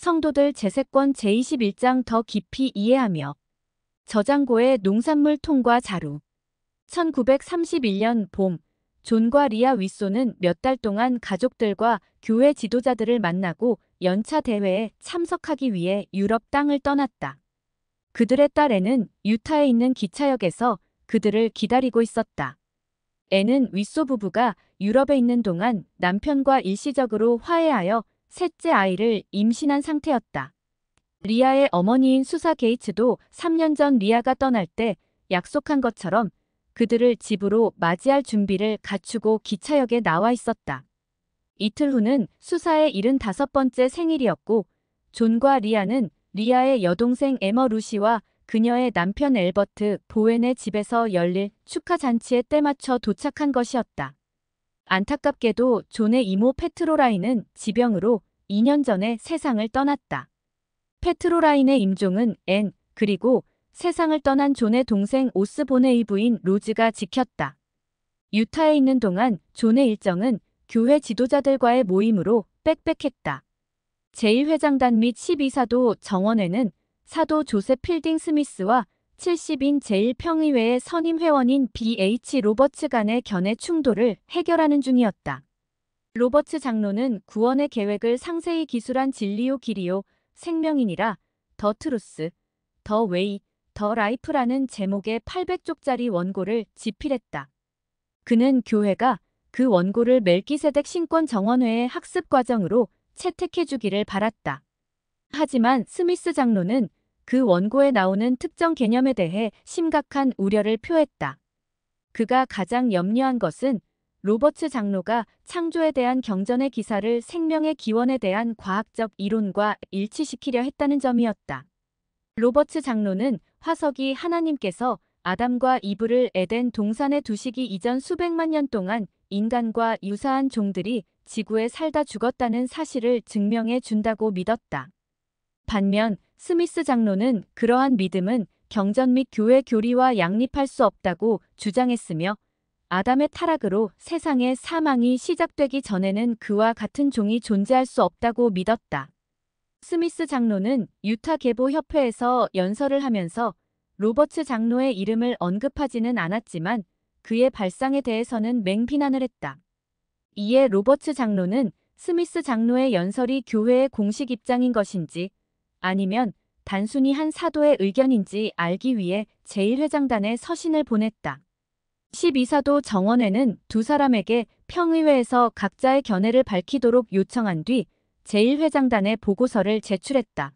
성도들 제세권 제21장 더 깊이 이해하며 저장고의 농산물 통과 자루 1931년 봄 존과 리아 윗소는 몇 달 동안 가족들과 교회 지도자들을 만나고 연차 대회에 참석하기 위해 유럽 땅을 떠났다. 그들의 딸 앤은 유타에 있는 기차역에서 그들을 기다리고 있었다. 앤은 윗소 부부가 유럽에 있는 동안 남편과 일시적으로 화해하여 셋째 아이를 임신한 상태였다. 리아의 어머니인 수사 게이츠도 3년 전 리아가 떠날 때 약속한 것처럼 그들을 집으로 맞이할 준비를 갖추고 기차역에 나와 있었다. 이틀 후는 수사의 75번째 생일이었고 존과 리아는 리아의 여동생 에머 루시와 그녀의 남편 엘버트 보웬의 집에서 열릴 축하 잔치에 때맞춰 도착한 것이었다. 안타깝게도 존의 이모 페트로라인은 지병으로 2년 전에 세상을 떠났다. 페트로라인의 임종은 앤 그리고 세상을 떠난 존의 동생 오스본의 부인 로즈가 지켰다. 유타에 있는 동안 존의 일정은 교회 지도자들과의 모임으로 빽빽했다. 제1회장단 및 12사도 정원회는 사도 조셉 필딩 스미스와 70인 제1평의회의 선임 회원인 B.H. 로버츠 간의 견해 충돌을 해결하는 중이었다. 로버츠 장로는 구원의 계획을 상세히 기술한 진리요 길이요 생명이니라 더 트루스, 더 웨이, 더 라이프라는 제목의 800쪽짜리 원고를 집필했다. 그는 교회가 그 원고를 멜기세덱 신권 정원회의 학습 과정으로 채택해 주기를 바랐다. 하지만 스미스 장로는 그 원고에 나오는 특정 개념에 대해 심각한 우려를 표했다. 그가 가장 염려한 것은 로버츠 장로가 창조에 대한 경전의 기사를 생명의 기원에 대한 과학적 이론과 일치시키려 했다는 점이었다. 로버츠 장로는 화석이 하나님께서 아담과 이브를 에덴 동산에 두시기 이전 수백만 년 동안 인간과 유사한 종들이 지구에 살다 죽었다는 사실을 증명해 준다고 믿었다. 반면 스미스 장로는 그러한 믿음은 경전 및 교회 교리와 양립할 수 없다고 주장했으며 아담의 타락으로 세상의 사망이 시작되기 전에는 그와 같은 종이 존재할 수 없다고 믿었다. 스미스 장로는 유타 계보 협회에서 연설을 하면서 로버츠 장로의 이름을 언급하지는 않았지만 그의 발상에 대해서는 맹비난을 했다. 이에 로버츠 장로는 스미스 장로의 연설이 교회의 공식 입장인 것인지 아니면 단순히 한 사도의 의견인지 알기 위해 제1회장단에 서신을 보냈다. 12사도 정원회는 두 사람에게 평의회에서 각자의 견해를 밝히도록 요청한 뒤 제1회장단에 보고서를 제출했다.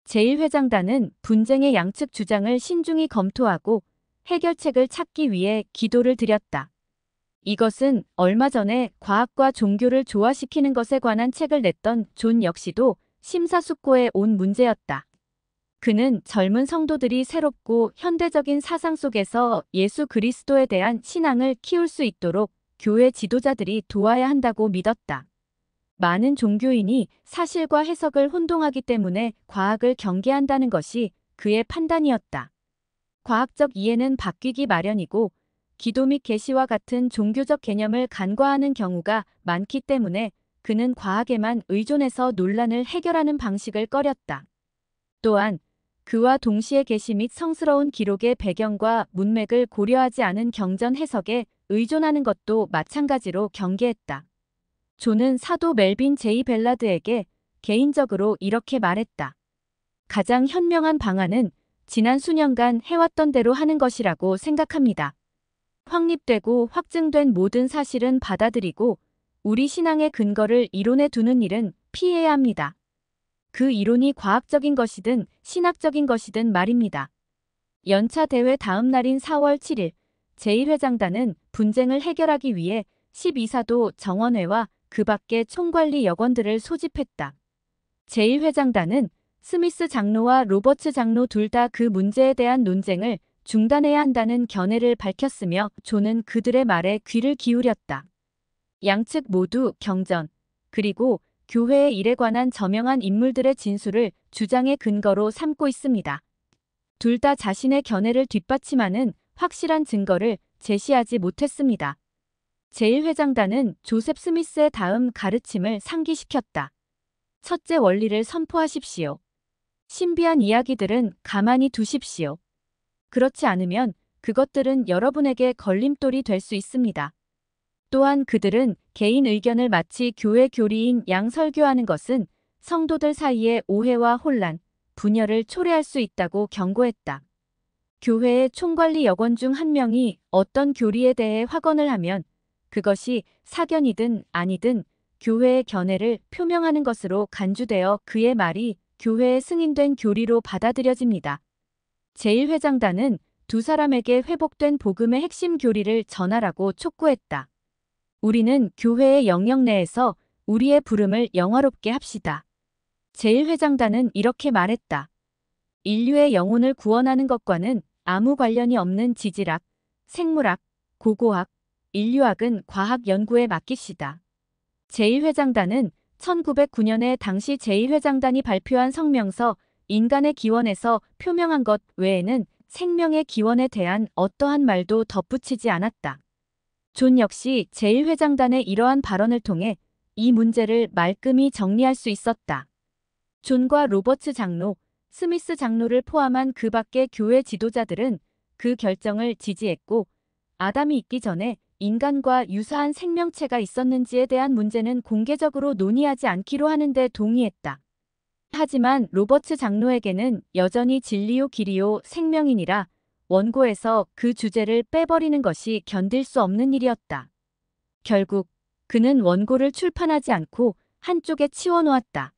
제1회장단은 분쟁의 양측 주장을 신중히 검토하고 해결책을 찾기 위해 기도를 드렸다. 이것은 얼마 전에 과학과 종교를 조화시키는 것에 관한 책을 냈던 존 역시도 심사숙고해 온 문제였다. 그는 젊은 성도들이 새롭고 현대적인 사상 속에서 예수 그리스도에 대한 신앙을 키울 수 있도록 교회 지도자들이 도와야 한다고 믿었다. 많은 종교인이 사실과 해석을 혼동하기 때문에 과학을 경계한다는 것이 그의 판단이었다. 과학적 이해는 바뀌기 마련이고 기도 및 계시와 같은 종교적 개념을 간과하는 경우가 많기 때문에 그는 과학에만 의존해서 논란을 해결하는 방식을 꺼렸다. 또한 그와 동시에 계시 및 성스러운 기록의 배경과 문맥을 고려하지 않은 경전 해석에 의존하는 것도 마찬가지로 경계했다. 존은 사도 멜빈 제이 벨라드에게 개인적으로 이렇게 말했다. 가장 현명한 방안은 지난 수년간 해왔던 대로 하는 것이라고 생각합니다. 확립되고 확증된 모든 사실은 받아들이고 우리 신앙의 근거를 이론에 두는 일은 피해야 합니다. 그 이론이 과학적인 것이든 신학적인 것이든 말입니다. 연차 대회 다음 날인 4월 7일 제1회장단은 분쟁을 해결하기 위해 12사도 정원회와 그 밖의 총관리 여건들을 소집했다. 제1회장단은 스미스 장로와 로버츠 장로 둘 다 그 문제에 대한 논쟁을 중단해야 한다는 견해를 밝혔으며 존은 그들의 말에 귀를 기울였다. 양측 모두 경전, 그리고 교회의 일에 관한 저명한 인물들의 진술을 주장의 근거로 삼고 있습니다. 둘 다 자신의 견해를 뒷받침하는 확실한 증거를 제시하지 못했습니다. 제1회장단은 조셉 스미스의 다음 가르침을 상기시켰다. 첫째 원리를 선포하십시오. 신비한 이야기들은 가만히 두십시오. 그렇지 않으면 그것들은 여러분에게 걸림돌이 될 수 있습니다. 또한 그들은 개인 의견을 마치 교회 교리인 양 설교하는 것은 성도들 사이에 오해와 혼란, 분열을 초래할 수 있다고 경고했다. 교회의 총관리 역원 중 한 명이 어떤 교리에 대해 확언을 하면 그것이 사견이든 아니든 교회의 견해를 표명하는 것으로 간주되어 그의 말이 교회에 승인된 교리로 받아들여집니다. 제1회장단은 두 사람에게 회복된 복음의 핵심 교리를 전하라고 촉구했다. 우리는 교회의 영역 내에서 우리의 부름을 영화롭게 합시다. 제1회장단은 이렇게 말했다. 인류의 영혼을 구원하는 것과는 아무 관련이 없는 지질학, 생물학, 고고학, 인류학은 과학 연구에 맡깁시다. 제1회장단은 1909년에 당시 제1회장단이 발표한 성명서 인간의 기원에서 표명한 것 외에는 생명의 기원에 대한 어떠한 말도 덧붙이지 않았다. 존 역시 제1회장단의 이러한 발언을 통해 이 문제를 말끔히 정리할 수 있었다. 존과 로버츠 장로, 스미스 장로를 포함한 그 밖의 교회 지도자들은 그 결정을 지지했고 아담이 있기 전에 인간과 유사한 생명체가 있었는지에 대한 문제는 공개적으로 논의하지 않기로 하는데 동의했다. 하지만 로버츠 장로에게는 여전히 진리요 길이요 생명이니라 원고에서 그 주제를 빼버리는 것이 견딜 수 없는 일이었다. 결국 그는 원고를 출판하지 않고 한쪽에 치워놓았다.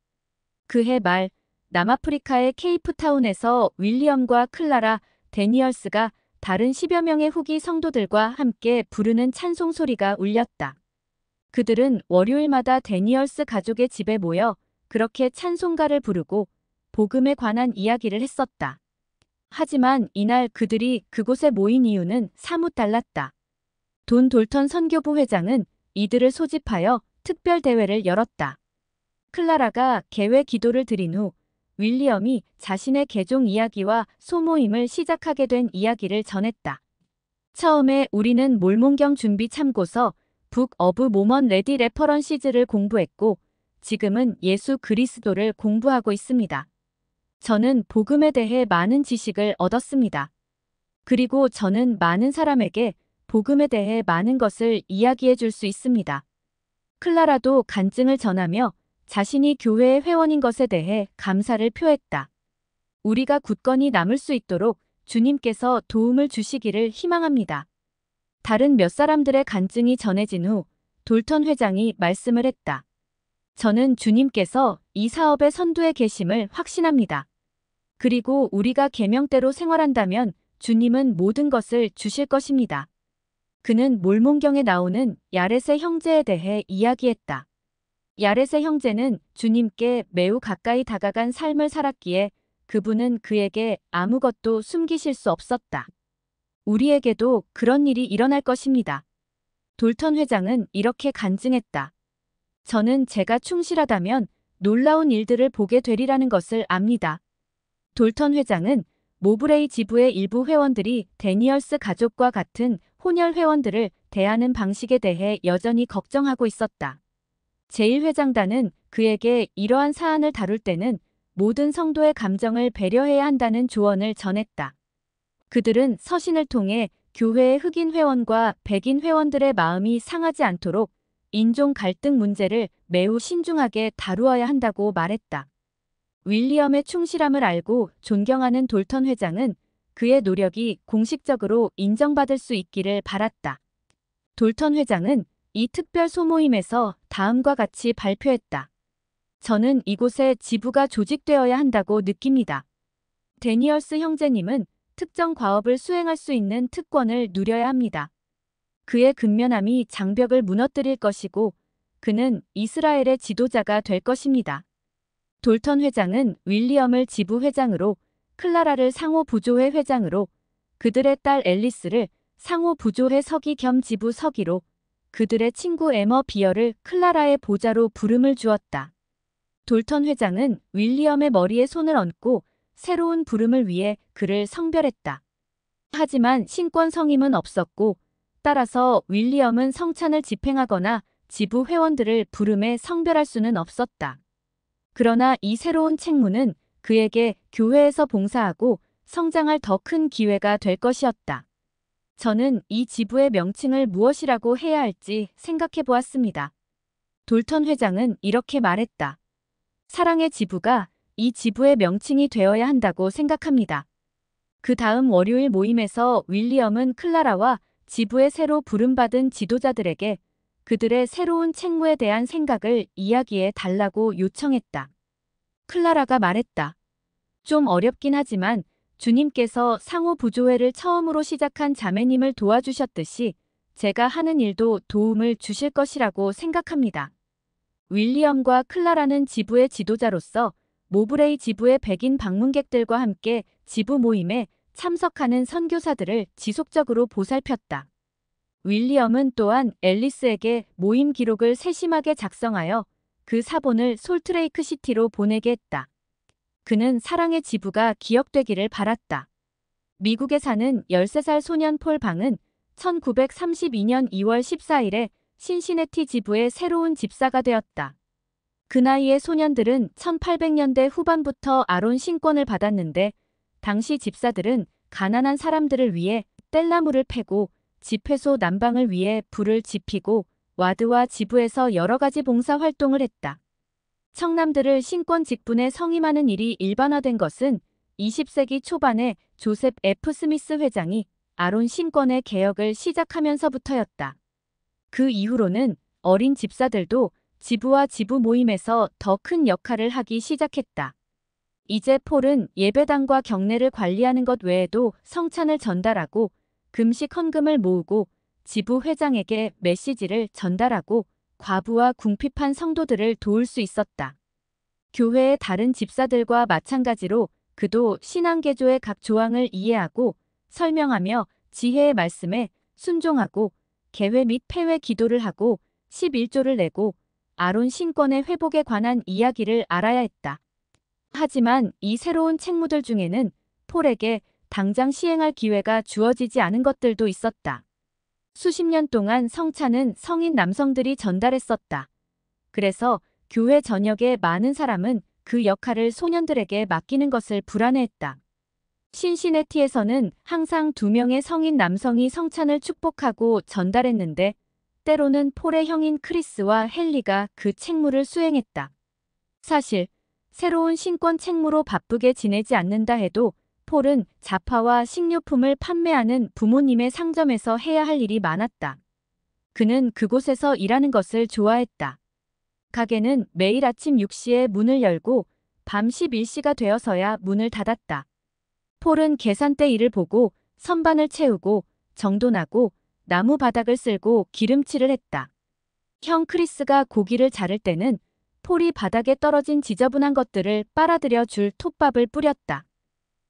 그해 말 남아프리카의 케이프타운에서 윌리엄과 클라라 데니얼스가 다른 10여 명의 후기 성도들과 함께 부르는 찬송 소리가 울렸다. 그들은 월요일마다 데니얼스 가족의 집에 모여 그렇게 찬송가를 부르고 복음에 관한 이야기를 했었다. 하지만 이날 그들이 그곳에 모인 이유는 사뭇 달랐다. 돈 돌턴 선교부 회장은 이들을 소집하여 특별 대회를 열었다. 클라라가 개회 기도를 드린 후 윌리엄이 자신의 개종 이야기와 소모임을 시작하게 된 이야기를 전했다. 처음에 우리는 몰몬경 준비 참고서 북 어브 모먼 레디 레퍼런시즈를 공부했고 지금은 예수 그리스도를 공부하고 있습니다. 저는 복음에 대해 많은 지식을 얻었습니다. 그리고 저는 많은 사람에게 복음에 대해 많은 것을 이야기해 줄 수 있습니다. 클라라도 간증을 전하며 자신이 교회의 회원인 것에 대해 감사를 표했다. 우리가 굳건히 남을 수 있도록 주님께서 도움을 주시기를 희망합니다. 다른 몇 사람들의 간증이 전해진 후 돌턴 회장이 말씀을 했다. 저는 주님께서 이 사업의 선두에 계심을 확신합니다. 그리고 우리가 계명대로 생활한다면 주님은 모든 것을 주실 것입니다. 그는 몰몬경에 나오는 야렛의 형제에 대해 이야기했다. 야렛의 형제는 주님께 매우 가까이 다가간 삶을 살았기에 그분은 그에게 아무것도 숨기실 수 없었다. 우리에게도 그런 일이 일어날 것입니다. 돌턴 회장은 이렇게 간증했다. 저는 제가 충실하다면 놀라운 일들을 보게 되리라는 것을 압니다. 돌턴 회장은 모브레이 지부의 일부 회원들이 데니얼스 가족과 같은 혼혈 회원들을 대하는 방식에 대해 여전히 걱정하고 있었다. 제1회장단은 그에게 이러한 사안을 다룰 때는 모든 성도의 감정을 배려해야 한다는 조언을 전했다. 그들은 서신을 통해 교회의 흑인 회원과 백인 회원들의 마음이 상하지 않도록 인종 갈등 문제를 매우 신중하게 다루어야 한다고 말했다. 윌리엄의 충실함을 알고 존경하는 돌턴 회장은 그의 노력이 공식적으로 인정받을 수 있기를 바랐다. 돌턴 회장은 이 특별 소모임에서 다음과 같이 발표했다. 저는 이곳에 지부가 조직되어야 한다고 느낍니다. 데니얼스 형제님은 특정 과업을 수행할 수 있는 특권을 누려야 합니다. 그의 근면함이 장벽을 무너뜨릴 것이고 그는 이스라엘의 지도자가 될 것입니다. 돌턴 회장은 윌리엄을 지부 회장으로, 클라라를 상호 부조회 회장으로, 그들의 딸 앨리스를 상호 부조회 서기 겸 지부 서기로, 그들의 친구 에머 비어를 클라라의 보좌로 부름을 주었다. 돌턴 회장은 윌리엄의 머리에 손을 얹고 새로운 부름을 위해 그를 성별했다. 하지만 신권 성임은 없었고 따라서 윌리엄은 성찬을 집행하거나 지부 회원들을 부름에 성별할 수는 없었다. 그러나 이 새로운 책무는 그에게 교회에서 봉사하고 성장할 더 큰 기회가 될 것이었다. 저는 이 지부의 명칭을 무엇이라고 해야 할지 생각해 보았습니다. 돌턴 회장은 이렇게 말했다. 사랑의 지부가 이 지부의 명칭이 되어야 한다고 생각합니다. 그 다음 월요일 모임에서 윌리엄은 클라라와 지부의 새로 부름받은 지도자들에게 그들의 새로운 책무에 대한 생각을 이야기해 달라고 요청했다. 클라라가 말했다. 좀 어렵긴 하지만 주님께서 상호 부조회를 처음으로 시작한 자매님을 도와주셨듯이 제가 하는 일도 도움을 주실 것이라고 생각합니다. 윌리엄과 클라라는 지부의 지도자로서 모브레이 지부의 백인 방문객들과 함께 지부 모임에 참석하는 선교사들을 지속적으로 보살폈다. 윌리엄은 또한 앨리스에게 모임 기록을 세심하게 작성하여 그 사본을 솔트레이크 시티로 보내게 했다. 그는 사랑의 지부가 기억되기를 바랐다. 미국에 사는 13살 소년 폴 방은 1932년 2월 14일에 신시내티 지부의 새로운 집사가 되었다. 그 나이의 소년들은 1800년대 후반부터 아론 신권을 받았는데 당시 집사들은 가난한 사람들을 위해 뗄나무를 패고 집회소 난방을 위해 불을 지피고 와드와 지부에서 여러 가지 봉사 활동을 했다. 청남들을 신권 직분에 성임하는 일이 일반화된 것은 20세기 초반에 조셉 F. 스미스 회장이 아론 신권의 개혁을 시작하면서부터였다. 그 이후로는 어린 집사들도 지부와 지부 모임에서 더 큰 역할을 하기 시작했다. 이제 폴은 예배당과 경례를 관리하는 것 외에도 성찬을 전달하고 금식 헌금을 모으고 지부 회장에게 메시지를 전달하고 과부와 궁핍한 성도들을 도울 수 있었다. 교회의 다른 집사들과 마찬가지로 그도 신앙개조의 각 조항을 이해하고 설명하며 지혜의 말씀에 순종하고 개회 및 폐회 기도를 하고 11조를 내고 아론 신권의 회복에 관한 이야기를 알아야 했다. 하지만 이 새로운 책무들 중에는 폴에게 당장 시행할 기회가 주어지지 않은 것들도 있었다. 수십 년 동안 성찬은 성인 남성들이 전달했었다. 그래서 교회 전역의 많은 사람은 그 역할을 소년들에게 맡기는 것을 불안해했다. 신시내티에서는 항상 2명의 성인 남성이 성찬을 축복하고 전달했는데 때로는 폴의 형인 크리스와 헨리가 그 책무를 수행했다. 사실 새로운 신권 책무로 바쁘게 지내지 않는다 해도 폴은 잡화와 식료품을 판매하는 부모님의 상점에서 해야 할 일이 많았다. 그는 그곳에서 일하는 것을 좋아했다. 가게는 매일 아침 6시에 문을 열고 밤 11시가 되어서야 문을 닫았다. 폴은 계산대 일을 보고 선반을 채우고 정돈하고 나무 바닥을 쓸고 기름칠을 했다. 형 크리스가 고기를 자를 때는 폴이 바닥에 떨어진 지저분한 것들을 빨아들여 줄 톱밥을 뿌렸다.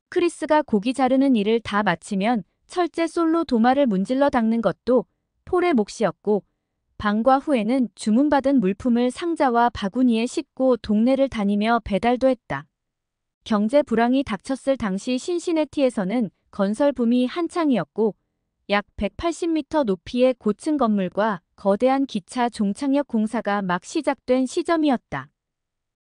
크리스가 고기 자르는 일을 다 마치면 철제 솔로 도마를 문질러 닦는 것도 폴의 몫이었고 방과 후에는 주문받은 물품을 상자와 바구니에 싣고 동네를 다니며 배달도 했다. 경제 불황이 닥쳤을 당시 신시내티에서는 건설 붐이 한창이었고 약 180m 높이의 고층 건물과 거대한 기차 종착역 공사가 막 시작된 시점이었다.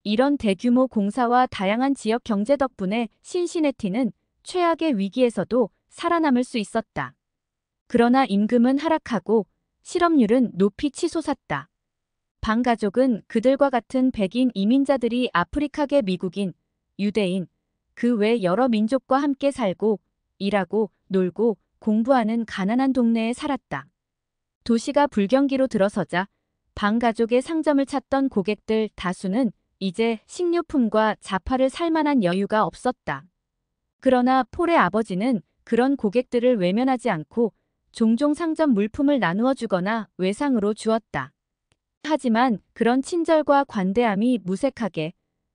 이런 대규모 공사와 다양한 지역 경제 덕분에 신시내티는 최악의 위기에서도 살아남을 수 있었다. 그러나 임금은 하락하고 실업률은 높이 치솟았다. 방 가족은 그들과 같은 백인 이민자들이 아프리카계 미국인, 유대인, 그 외 여러 민족과 함께 살고 일하고 놀고 공부하는 가난한 동네에 살았다. 도시가 불경기로 들어서자 방 가족의 상점을 찾던 고객들 다수는 이제 식료품과 잡화를 살 만한 여유가 없었다. 그러나 폴의 아버지는 그런 고객들을 외면하지 않고 종종 상점 물품을 나누어 주거나 외상으로 주었다. 하지만 그런 친절과 관대함이 무색하게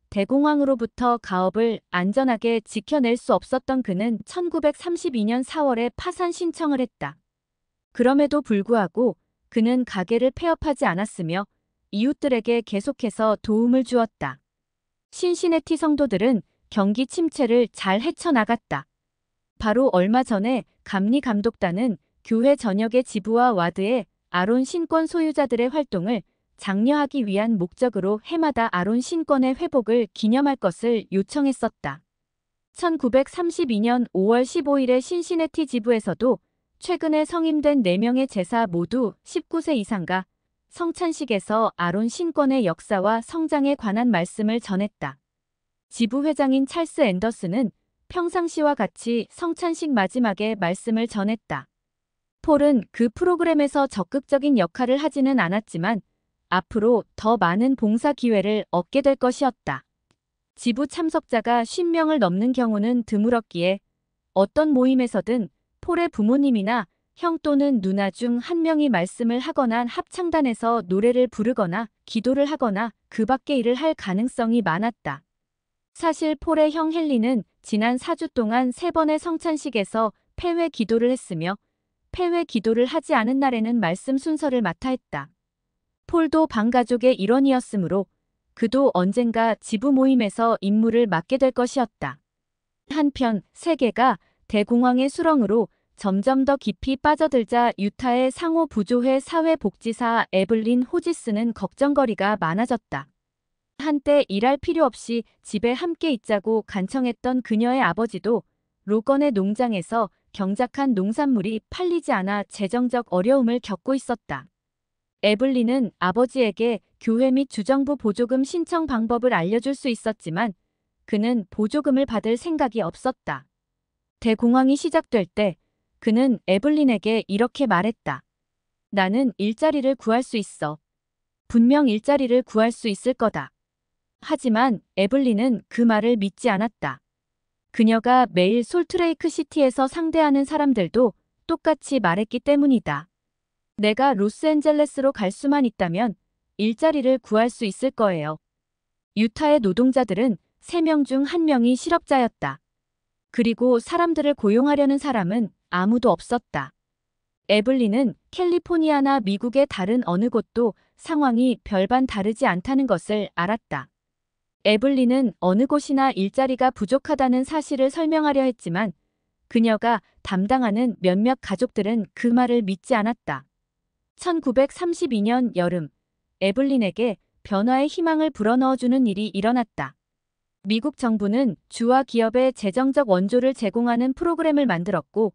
대공황으로부터 가업을 안전하게 지켜낼 수 없었던 그는 1932년 4월에 파산 신청을 했다. 그럼에도 불구하고 그는 가게를 폐업하지 않았으며 이웃들에게 계속해서 도움을 주었다. 신시내티 성도들은 경기 침체를 잘 헤쳐나갔다. 바로 얼마 전에 감리 감독단은 교회 전역의 지부와 와드에 아론 신권 소유자들의 활동을 장려하기 위한 목적으로 해마다 아론 신권의 회복을 기념할 것을 요청했었다. 1932년 5월 15일의 신시내티 지부에서도 최근에 성임된 4명의 제사 모두 19세 이상과 성찬식에서 아론 신권의 역사와 성장에 관한 말씀을 전했다. 지부 회장인 찰스 앤더슨은 평상시와 같이 성찬식 마지막에 말씀을 전했다. 폴은 그 프로그램에서 적극적인 역할을 하지는 않았지만 앞으로 더 많은 봉사 기회를 얻게 될 것이었다. 지부 참석자가 50명을 넘는 경우는 드물었기에 어떤 모임에서든 폴의 부모님이나 형 또는 누나 중 한 명이 말씀을 하거나 합창단에서 노래를 부르거나 기도를 하거나 그 밖의 일을 할 가능성이 많았다. 사실 폴의 형 헨리는 지난 4주 동안 3번의 성찬식에서 폐회 기도를 했으며 폐회 기도를 하지 않은 날에는 말씀 순서를 맡아 했다. 폴도 방가족의 일원이었으므로 그도 언젠가 지부 모임에서 임무를 맡게 될 것이었다. 한편 세계가 대공황의 수렁으로 점점 더 깊이 빠져들자 유타의 상호부조회 사회복지사 에블린 호지스는 걱정거리가 많아졌다. 한때 일할 필요 없이 집에 함께 있자고 간청했던 그녀의 아버지도 로건의 농장에서 경작한 농산물이 팔리지 않아 재정적 어려움을 겪고 있었다. 에블린은 아버지에게 교회 및 주정부 보조금 신청 방법을 알려줄 수 있었지만 그는 보조금을 받을 생각이 없었다. 대공황이 시작될 때 그는 에블린에게 이렇게 말했다. 나는 일자리를 구할 수 있어. 분명 일자리를 구할 수 있을 거다. 하지만 에블린은 그 말을 믿지 않았다. 그녀가 매일 솔트레이크 시티에서 상대하는 사람들도 똑같이 말했기 때문이다. 내가 로스앤젤레스로 갈 수만 있다면 일자리를 구할 수 있을 거예요. 유타의 노동자들은 3명 중 1명이 실업자였다. 그리고 사람들을 고용하려는 사람은 아무도 없었다. 에블린은 캘리포니아나 미국의 다른 어느 곳도 상황이 별반 다르지 않다는 것을 알았다. 에블린은 어느 곳이나 일자리가 부족하다는 사실을 설명하려 했지만 그녀가 담당하는 몇몇 가족들은 그 말을 믿지 않았다. 1932년 여름, 에블린에게 변화의 희망을 불어넣어주는 일이 일어났다. 미국 정부는 주와 기업에 재정적 원조를 제공하는 프로그램을 만들었고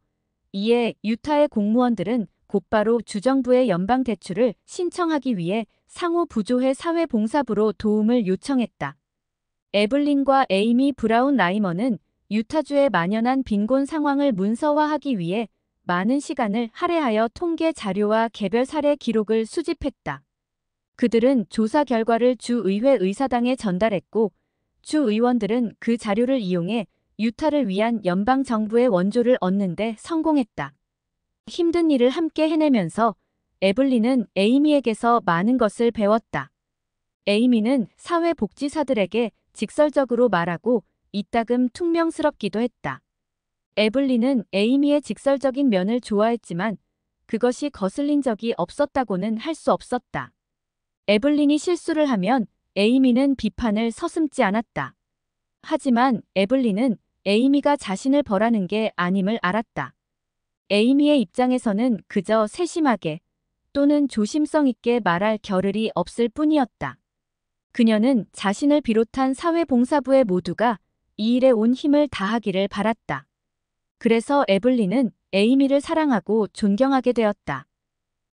이에 유타의 공무원들은 곧바로 주정부의 연방 대출을 신청하기 위해 상호부조회 사회봉사부로 도움을 요청했다. 에블린과 에이미 브라운 라이머는 유타주의 만연한 빈곤 상황을 문서화하기 위해 많은 시간을 할애하여 통계 자료와 개별 사례 기록을 수집했다. 그들은 조사 결과를 주의회 의사당에 전달했고 주 의원들은 그 자료를 이용해 유타를 위한 연방 정부의 원조를 얻는 데 성공했다. 힘든 일을 함께 해내면서 에블린은 에이미에게서 많은 것을 배웠다. 에이미는 사회복지사들에게 직설적으로 말하고 이따금 퉁명스럽기도 했다. 에블린은 에이미의 직설적인 면을 좋아했지만 그것이 거슬린 적이 없었다고는 할 수 없었다. 에블린이 실수를 하면 에이미는 비판을 서슴지 않았다. 하지만 에블린은 에이미가 자신을 벌하는 게 아님을 알았다. 에이미의 입장에서는 그저 세심하게 또는 조심성 있게 말할 겨를이 없을 뿐이었다. 그녀는 자신을 비롯한 사회봉사부의 모두가 이 일에 온 힘을 다하기를 바랐다. 그래서 에블린은 에이미를 사랑하고 존경하게 되었다.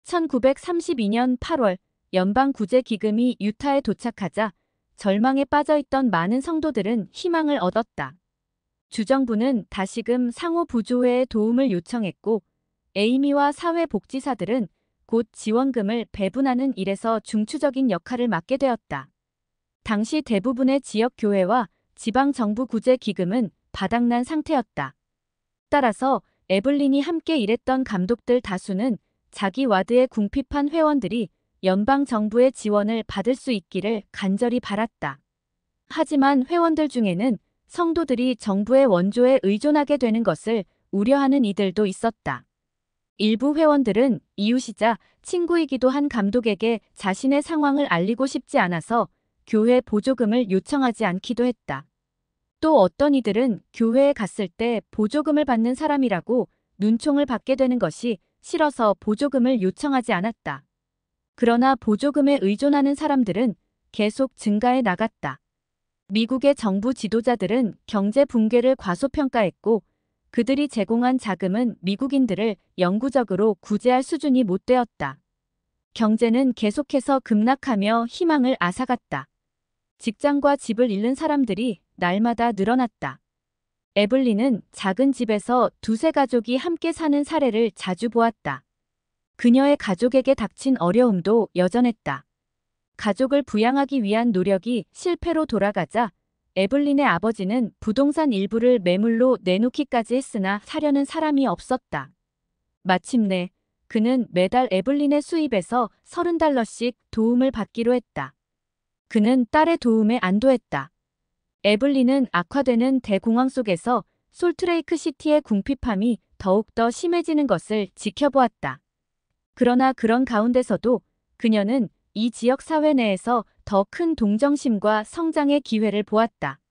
1932년 8월 연방구제기금이 유타에 도착하자 절망에 빠져있던 많은 성도들은 희망을 얻었다. 주정부는 다시금 상호부조회의 도움을 요청했고 에이미와 사회복지사들은 곧 지원금을 배분하는 일에서 중추적인 역할을 맡게 되었다. 당시 대부분의 지역교회와 지방정부 구제기금은 바닥난 상태였다. 따라서 에블린이 함께 일했던 감독들 다수는 자기 와드의 궁핍한 회원들이 연방정부의 지원을 받을 수 있기를 간절히 바랐다. 하지만 회원들 중에는 성도들이 정부의 원조에 의존하게 되는 것을 우려하는 이들도 있었다. 일부 회원들은 이웃이자 친구이기도 한 감독에게 자신의 상황을 알리고 싶지 않아서 교회 보조금을 요청하지 않기도 했다. 또 어떤 이들은 교회에 갔을 때 보조금을 받는 사람이라고 눈총을 받게 되는 것이 싫어서 보조금을 요청하지 않았다. 그러나 보조금에 의존하는 사람들은 계속 증가해 나갔다. 미국의 정부 지도자들은 경제 붕괴를 과소평가했고 그들이 제공한 자금은 미국인들을 영구적으로 구제할 수준이 못 되었다. 경제는 계속해서 급락하며 희망을 앗아갔다. 직장과 집을 잃는 사람들이 날마다 늘어났다. 에블린은 작은 집에서 두세 가족이 함께 사는 사례를 자주 보았다. 그녀의 가족에게 닥친 어려움도 여전했다. 가족을 부양하기 위한 노력이 실패로 돌아가자 에블린의 아버지는 부동산 일부를 매물로 내놓기까지 했으나 사려는 사람이 없었다. 마침내 그는 매달 에블린의 수입에서 $30씩 도움을 받기로 했다. 그는 딸의 도움에 안도했다. 에블린은 악화되는 대공황 속에서 솔트레이크 시티의 궁핍함이 더욱더 심해지는 것을 지켜보았다. 그러나 그런 가운데서도 그녀는 이 지역 사회 내에서 더 큰 동정심과 성장의 기회를 보았다.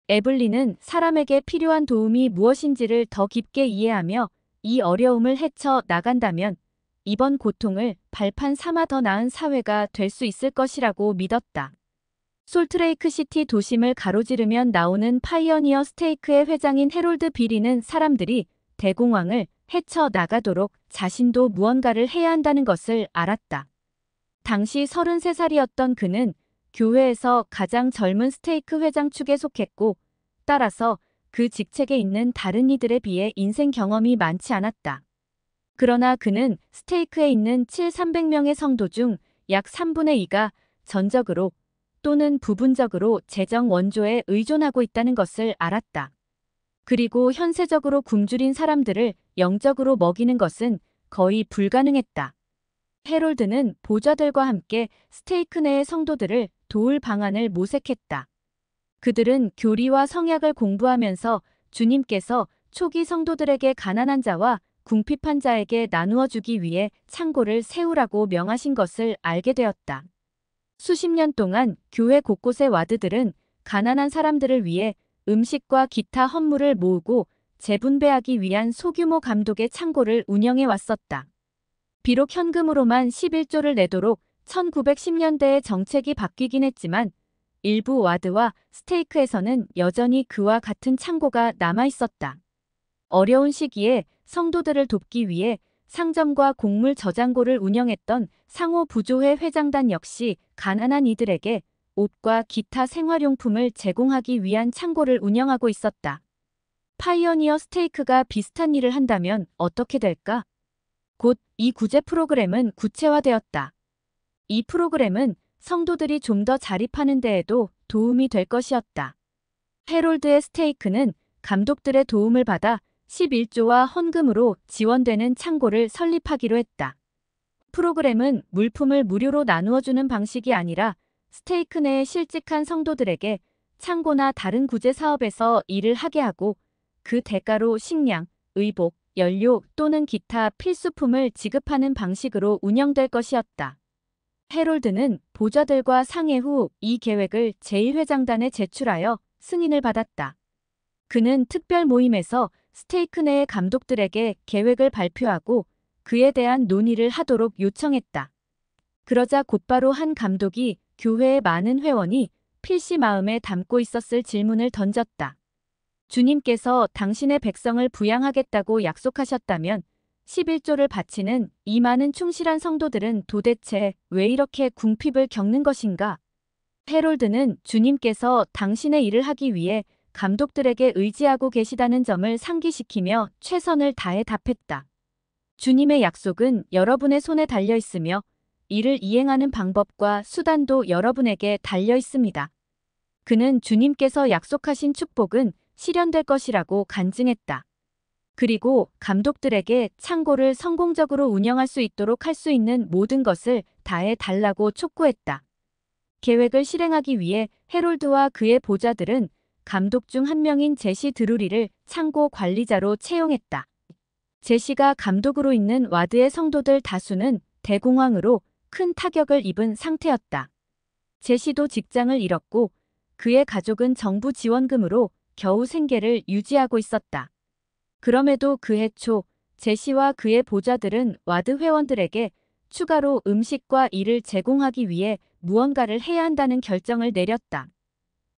에블린은 사람에게 필요한 도움이 무엇인지를 더 깊게 이해하며 이 어려움을 헤쳐 나간다면 이번 고통을 발판 삼아 더 나은 사회가 될 수 있을 것이라고 믿었다. 솔트레이크 시티 도심을 가로지르면 나오는 파이어니어 스테이크의 회장인 해롤드 비리는 사람들이 대공황을 헤쳐 나가도록 자신도 무언가를 해야 한다는 것을 알았다. 당시 33살이었던 그는 교회에서 가장 젊은 스테이크 회장 축에 속했고 따라서 그 직책에 있는 다른 이들에 비해 인생 경험이 많지 않았다. 그러나 그는 스테이크에 있는 300명의 성도 중 약 3분의 2가 전적으로 또는 부분적으로 재정 원조에 의존하고 있다는 것을 알았다. 그리고 현세적으로 굶주린 사람들을 영적으로 먹이는 것은 거의 불가능했다. 해롤드는 보좌들과 함께 스테이크 내의 성도들을 도울 방안을 모색했다. 그들은 교리와 성약을 공부하면서 주님께서 초기 성도들에게 가난한 자와 궁핍한 자에게 나누어 주기 위해 창고를 세우라고 명하신 것을 알게 되었다. 수십 년 동안 교회 곳곳의 와드들은 가난한 사람들을 위해 음식과 기타 헌물을 모으고 재분배하기 위한 소규모 감독의 창고를 운영해 왔었다. 비록 현금으로만 11조를 내도록 1910년대에 정책이 바뀌긴 했지만 일부 와드와 스테이크에서는 여전히 그와 같은 창고가 남아 있었다. 어려운 시기에 성도들을 돕기 위해 상점과 곡물 저장고를 운영했던 상호부조회 회장단 역시 가난한 이들에게 옷과 기타 생활용품을 제공하기 위한 창고를 운영하고 있었다. 파이어니어 스테이크가 비슷한 일을 한다면 어떻게 될까? 곧 이 구제 프로그램은 구체화되었다. 이 프로그램은 성도들이 좀 더 자립하는 데에도 도움이 될 것이었다. 해롤드의 스테이크는 감독들의 도움을 받아 11조와 헌금으로 지원되는 창고를 설립하기로 했다. 프로그램은 물품을 무료로 나누어주는 방식이 아니라 스테이크 내의 실직한 성도들에게 창고나 다른 구제 사업에서 일을 하게 하고 그 대가로 식량, 의복, 연료 또는 기타 필수품을 지급하는 방식으로 운영될 것이었다. 해롤드는 보좌들과 상의 후 이 계획을 제1회장단에 제출하여 승인을 받았다. 그는 특별 모임에서 스테이크 내의 감독들에게 계획을 발표하고 그에 대한 논의를 하도록 요청했다. 그러자 곧바로 한 감독이 교회의 많은 회원이 필시 마음에 담고 있었을 질문을 던졌다. 주님께서 당신의 백성을 부양하겠다고 약속하셨다면 11조를 바치는 이 많은 충실한 성도들은 도대체 왜 이렇게 궁핍을 겪는 것인가? 해롤드는 주님께서 당신의 일을 하기 위해 감독들에게 의지하고 계시다는 점을 상기시키며 최선을 다해 답했다. 주님의 약속은 여러분의 손에 달려 있으며 이를 이행하는 방법과 수단도 여러분에게 달려 있습니다. 그는 주님께서 약속하신 축복은 실현될 것이라고 간증했다. 그리고 감독들에게 창고를 성공적으로 운영할 수 있도록 할 수 있는 모든 것을 다해 달라고 촉구했다. 계획을 실행하기 위해 해롤드와 그의 보좌들은 감독 중 한 명인 제시 드루리를 창고 관리자로 채용했다. 제시가 감독으로 있는 와드의 성도들 다수는 대공황으로 큰 타격을 입은 상태였다. 제시도 직장을 잃었고 그의 가족은 정부 지원금으로 겨우 생계를 유지하고 있었다. 그럼에도 그해 초 제시와 그의 보좌들은 와드 회원들에게 추가로 음식과 일을 제공하기 위해 무언가를 해야 한다는 결정을 내렸다.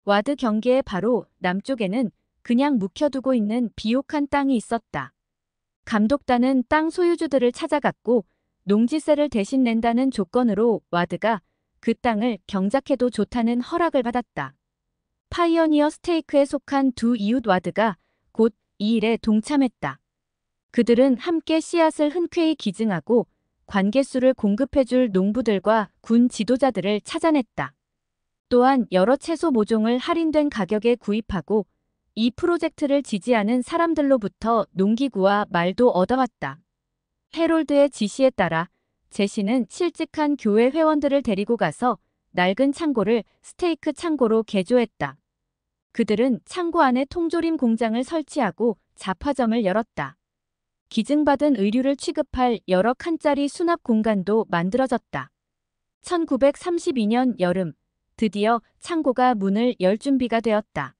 와드 경계의 바로 남쪽에는 그냥 묵혀두고 있는 비옥한 땅이 있었다. 감독단은 땅 소유주들을 찾아갔고 농지세를 대신 낸다는 조건으로 와드가 그 땅을 경작해도 좋다는 허락을 받았다. 파이어니어 스테이크에 속한 두 이웃 와드가 곧 이 일에 동참했다. 그들은 함께 씨앗을 흔쾌히 기증하고 관계수를 공급해줄 농부들과 군 지도자들을 찾아냈다. 또한 여러 채소 모종을 할인된 가격에 구입하고 이 프로젝트를 지지하는 사람들로부터 농기구와 말도 얻어왔다. 해롤드의 지시에 따라 제시는 실직한 교회 회원들을 데리고 가서 낡은 창고를 스테이크 창고로 개조했다. 그들은 창고 안에 통조림 공장을 설치하고 잡화점을 열었다. 기증받은 의류를 취급할 여러 칸짜리 수납 공간도 만들어졌다. 1932년 여름, 드디어 창고가 문을 열 준비가 되었다.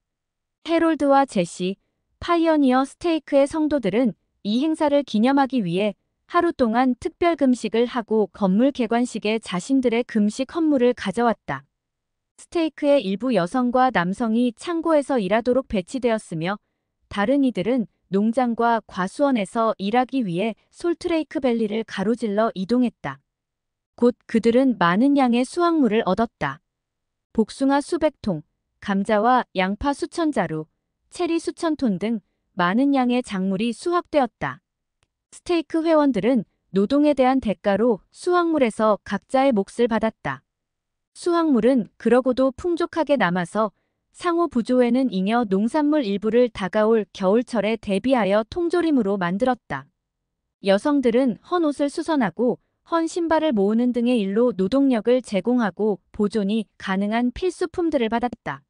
해롤드와 제시, 파이어니어 스테이크의 성도들은 이 행사를 기념하기 위해 하루 동안 특별 금식을 하고 건물 개관식에 자신들의 금식 헌물을 가져왔다. 스테이크의 일부 여성과 남성이 창고에서 일하도록 배치되었으며 다른 이들은 농장과 과수원에서 일하기 위해 솔트레이크 밸리를 가로질러 이동했다. 곧 그들은 많은 양의 수확물을 얻었다. 복숭아 수백 통, 감자와 양파 수천 자루, 체리 수천 톤 등 많은 양의 작물이 수확되었다. 스테이크 회원들은 노동에 대한 대가로 수확물에서 각자의 몫을 받았다. 수확물은 그러고도 풍족하게 남아서 상호 부조에는 잉여 농산물 일부를 다가올 겨울철에 대비하여 통조림으로 만들었다. 여성들은 헌 옷을 수선하고 헌 신발을 모으는 등의 일로 노동력을 제공하고 보존이 가능한 필수품들을 받았다.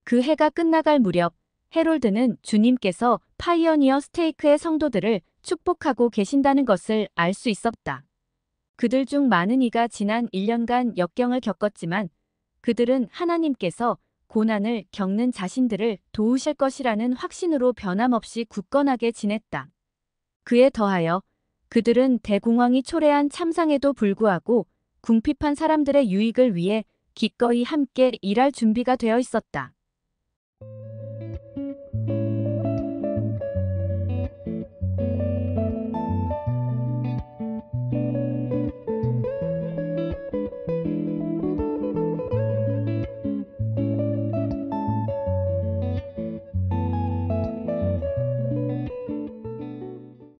그 해가 끝나갈 무렵 해롤드는 주님께서 파이어니어 스테이크의 성도들을 축복하고 계신다는 것을 알 수 있었다. 그들 중 많은 이가 지난 1년간 역경을 겪었지만 그들은 하나님께서 고난을 겪는 자신들을 도우실 것이라는 확신으로 변함없이 굳건하게 지냈다. 그에 더하여 그들은 대공황이 초래한 참상에도 불구하고 궁핍한 사람들의 유익을 위해 기꺼이 함께 일할 준비가 되어 있었다.